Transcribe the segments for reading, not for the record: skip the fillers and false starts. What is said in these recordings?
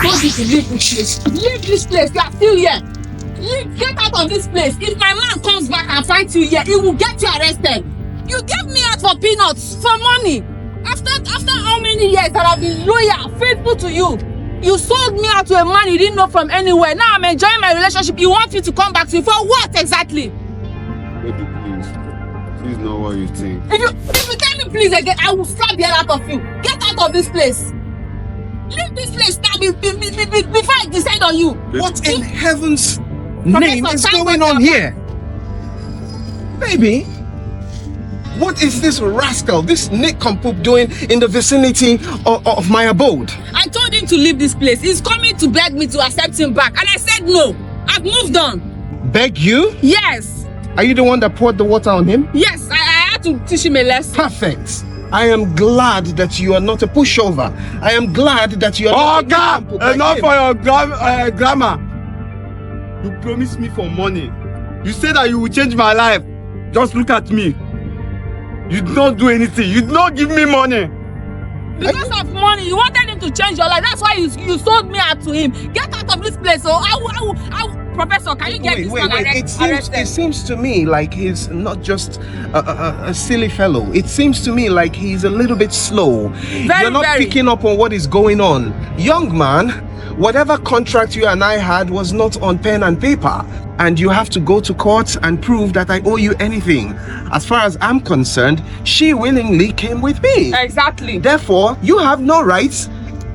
told you to leave this place. Leave this place. You are still here. Get out of this place. If my man comes back and finds you here, he will get you arrested. You gave me out for peanuts, for money. After how many years that I've been loyal, faithful to you, you sold me out to a man you didn't know from anywhere. Now I'm enjoying my relationship. You want me to come back to you for what exactly? Baby, please. Please know what you think. If you tell me please again, I will slap the hell out of you. Get out of this place. Leave this place now before I decide on you. What in heaven's name is going on here? Baby, what is this rascal, this nincompoop doing in the vicinity of my abode? I told him to leave this place. He's coming to beg me to accept him back. And I said no. I've moved on. Beg you? Yes. Are you the one that poured the water on him? Yes, I had to teach him a lesson. Perfect. I am glad that you are not a pushover. I am glad that you are not a nincompoop like enough him. for your grammar. You promised me for money. You said that you will change my life. Just look at me. You did not do anything. You did not give me money. Because of money, you wanted him to change your life. That's why you sold me out to him. Get out of this place. So I will. Professor, can you get this man arrested? It seems to me like he's not just a silly fellow. It seems to me like he's a little bit slow. You're not picking up on what is going on. Young man, whatever contract you and I had was not on pen and paper. And you have to go to court and prove that I owe you anything. As far as I'm concerned, she willingly came with me. Exactly. Therefore, you have no rights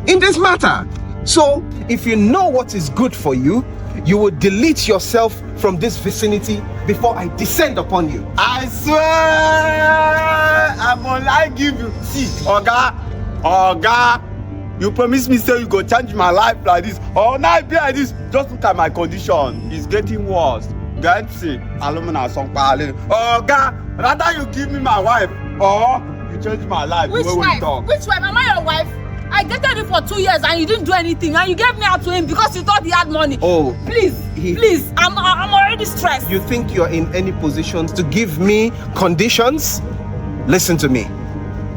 in this matter. So, if you know what is good for you, you will delete yourself from this vicinity before I descend upon you. I swear, I'm gonna give you. See, Oga, you promised me say you go change my life like this. Oh, now be like this. Just look at my condition. It's getting worse. Get see, alumina song pale. Oga, rather you give me my wife, or you change my life. Which wife? Which wife? Am I your wife? I dated you for 2 years and you didn't do anything, and you gave me out to him because you thought he had money. Oh, please, I'm already stressed. You think you're in any position to give me conditions? Listen to me.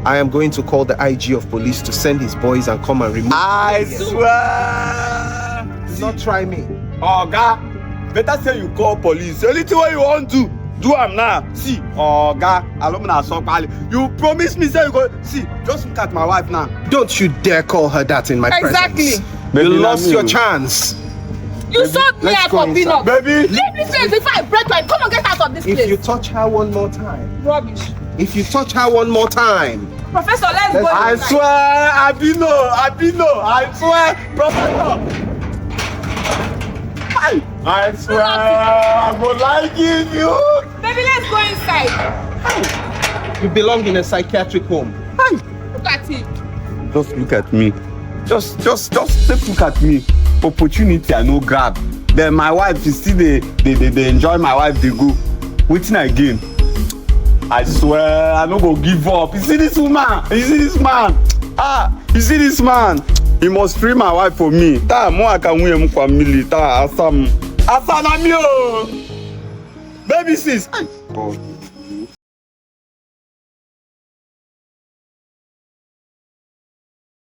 I am going to call the IG of police to send his boys and come and remove me. I swear. Do not try me. Oga, better say you call police. Anything what you want to do am now. See, Oga, alumina song pale. You promised me say you go. See, just look at my wife now. Don't you dare call her that in my presence. You lost your chance. You sold me out for peanuts. Baby, leave this place before I break my. Come on, get out of this place. If you touch her one more time. Rubbish. If you touch her one more time. Professor, let's go. I swear, I swear, Professor. I swear, I would like you. Baby, let's go inside. You belong in a psychiatric home. Look at him. Just look at me. Just take look at me. Opportunity I no grab. Then my wife is still they enjoy my wife, they go. Waiting again. I swear, I no go give up. You see this woman? You see this man? You see this man? He must free my wife for me. More I can win family. Asam. Asanamio. Baby sis. Oh.